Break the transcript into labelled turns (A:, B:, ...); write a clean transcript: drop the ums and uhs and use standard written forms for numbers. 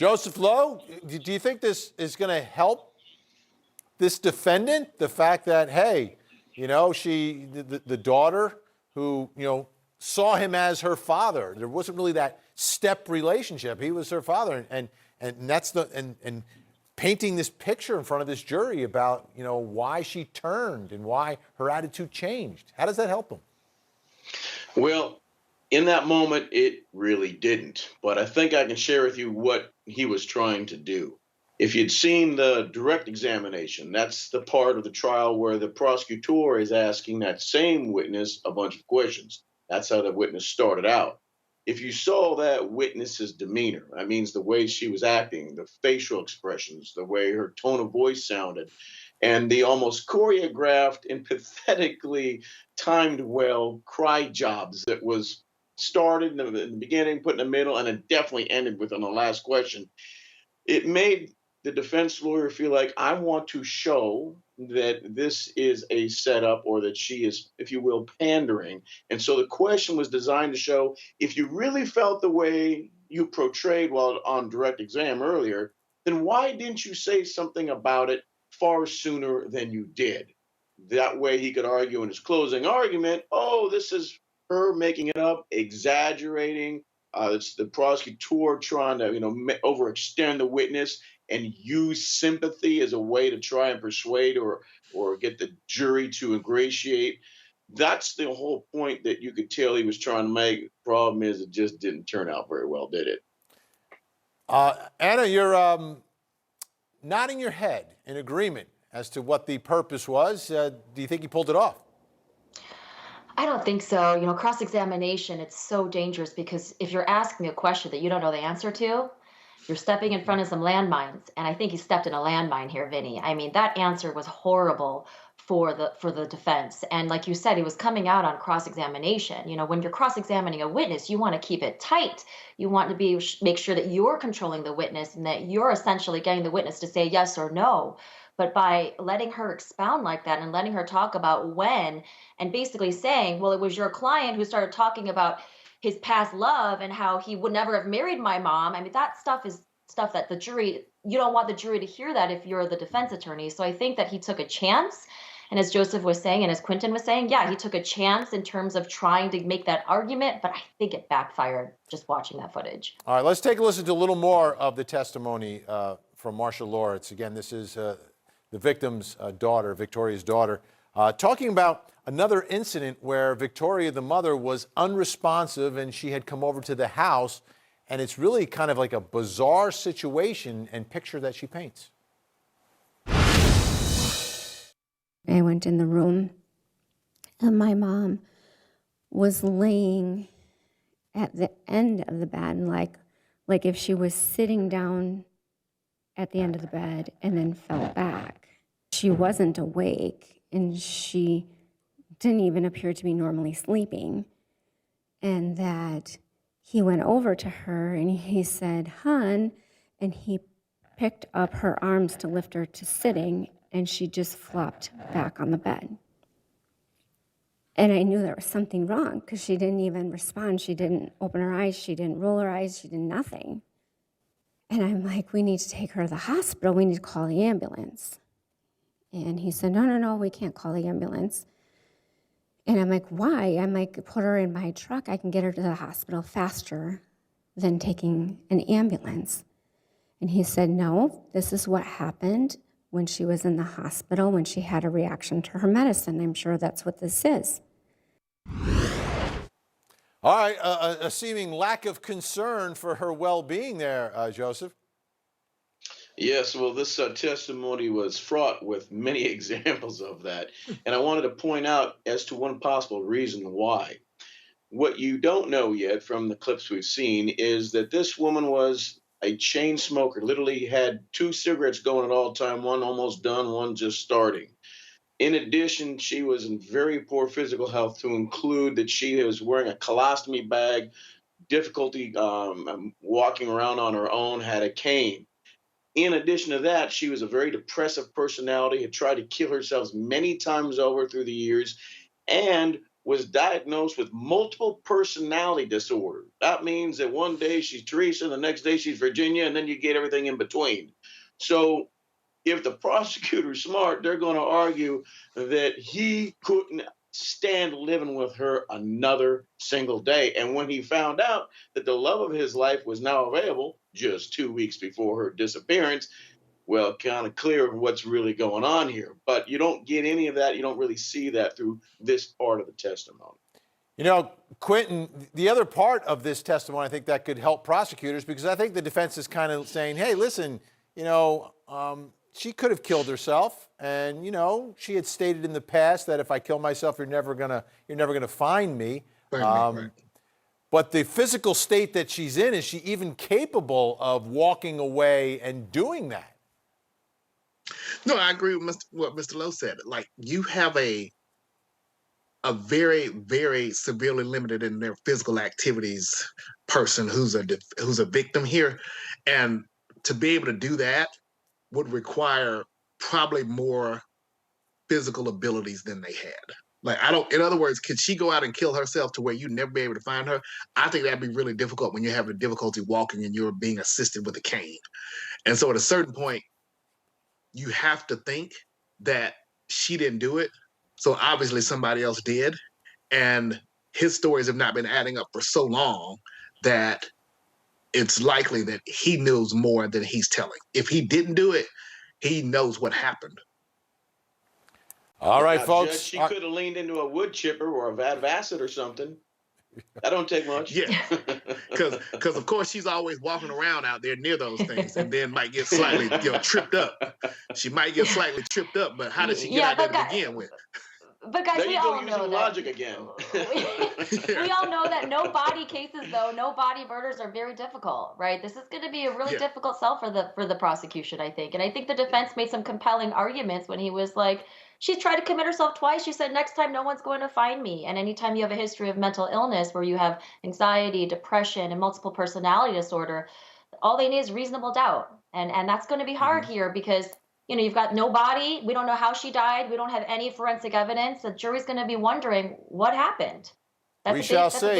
A: Joseph Lowe, do you think this is going to help this defendant? The fact that, hey, you know, the daughter who, you know, saw him as her father. There wasn't really that step relationship. He was her father, and that's and painting this picture in front of this jury about, you know, why she turned and why her attitude changed. How does that help him?
B: Well, in that moment, it really didn't. But I think I can share with you what he was trying to do. If you'd seen the direct examination, that's the part of the trial where the prosecutor is asking that same witness a bunch of questions. That's how the witness started out. If you saw that witness's demeanor, that means the way she was acting, the facial expressions, the way her tone of voice sounded, and the almost choreographed and pathetically timed well cry jobs that was started in the beginning, put in the middle, and it definitely ended with on the last question. It made the defense lawyer feel like, I want to show that this is a setup, or that she is, if you will, pandering. And so the question was designed to show, if you really felt the way you portrayed while on direct exam earlier, then why didn't you say something about it far sooner than you did? That way he could argue in his closing argument, oh, this is her making it up, exaggerating. It's the prosecutor trying to, overextend the witness and use sympathy as a way to try and persuade or get the jury to ingratiate. That's the whole point that you could tell he was trying to make. Problem is, it just didn't turn out very well, did it?
A: Anna, you're nodding your head in agreement as to what the purpose was. Do you think he pulled it off?
C: I don't think so. You know, cross-examination, it's so dangerous because if you're asking a question that you don't know the answer to, you're stepping in front of some landmines. And I think he stepped in a landmine here, Vinny. I mean, that answer was horrible for the defense. And like you said, he was coming out on cross-examination. You know, when you're cross-examining a witness, you want to keep it tight. You want to make sure that you're controlling the witness and that you're essentially getting the witness to say yes or no. But by letting her expound like that and letting her talk about when, and basically saying, well, it was your client who started talking about his past love and how he would never have married my mom. I mean, that stuff is stuff that the jury, you don't want the jury to hear that if you're the defense attorney. So I think that he took a chance. And as Joseph was saying, and as Quentin was saying, yeah, he took a chance in terms of trying to make that argument, but I think it backfired just watching that footage.
A: All right, let's take a listen to a little more of the testimony from Marsha Lawrence. Again, this is the victim's daughter, Victoria's daughter, talking about another incident where Victoria, the mother, was unresponsive and she had come over to the house, and it's really kind of like a bizarre situation and picture that she paints.
D: I went in the room and my mom was laying at the end of the bed, like if she was sitting down at the end of the bed and then fell back. She wasn't awake and she didn't even appear to be normally sleeping. And that he went over to her and he said, "Hun," and he picked up her arms to lift her to sitting, and she just flopped back on the bed. And I knew there was something wrong because she didn't even respond. She didn't open her eyes. She didn't roll her eyes. She did nothing. And I'm like, we need to take her to the hospital. We need to call the ambulance. And he said, no, we can't call the ambulance. And I'm like, why? I'm like, put her in my truck. I can get her to the hospital faster than taking an ambulance. And he said, no, this is what happened when she was in the hospital, when she had a reaction to her medicine. I'm sure that's what this is.
A: All right, a seeming lack of concern for her well-being there, Joseph.
B: Yes, well, this testimony was fraught with many examples of that. And I wanted to point out as to one possible reason why. What you don't know yet from the clips we've seen is that this woman was a chain smoker, literally had 2 cigarettes going at all time, one almost done, one just starting. In addition, she was in very poor physical health, to include that she was wearing a colostomy bag, difficulty walking around on her own, had a cane. In addition to that, she was a very depressive personality, had tried to kill herself many times over through the years, and was diagnosed with multiple personality disorder. That means that one day she's Teresa, the next day she's Virginia, and then you get everything in between. So if the prosecutor's smart, they're going to argue that he couldn't stand living with her another single day. And when he found out that the love of his life was now available just 2 weeks before her disappearance, well, kind of clear what's really going on here. But you don't get any of that. You don't really see that through this part of the testimony.
A: You know, Quentin, the other part of this testimony, I think that could help prosecutors, because I think the defense is kind of saying, hey, listen, you know, she could have killed herself, and you know, she had stated in the past that if I kill myself, you're never gonna find me.
E: Right.
A: But the physical state that she's in, is she even capable of walking away and doing that?
E: No, I agree with what Mr. Lowe said. Like, you have a very, very severely limited in their physical activities person who's a victim here, and to be able to do that would require probably more physical abilities than they had. Like, in other words, could she go out and kill herself to where you'd never be able to find her? I think that'd be really difficult when you're having difficulty walking and you're being assisted with a cane. And so at a certain point, you have to think that she didn't do it. So obviously somebody else did. And his stories have not been adding up for so long that it's likely that he knows more than he's telling. If he didn't do it, he knows what happened.
A: All right,
B: Now,
A: folks.
B: Judge, she could have leaned into a wood chipper or a vat of acid or something. That don't take much.
E: Yeah, because of course she's always walking around out there near those things, and then might get slightly tripped up. She might get slightly tripped up, but how did she get out there to begin with?
C: But guys,
B: There
C: we
B: you go,
C: all know
B: using
C: that.
B: logic again.
C: We all know that no body cases, though, no body murders are very difficult, right? This is going to be a really difficult sell for the prosecution, I think. And I think the defense made some compelling arguments when he was like, she's tried to commit herself twice. She said, next time, no one's going to find me. And anytime you have a history of mental illness where you have anxiety, depression, and multiple personality disorder, all they need is reasonable doubt. And that's going to be hard here because, you know, you've got no body. We don't know how she died. We don't have any forensic evidence. The jury's going to be wondering what happened.
A: We shall see.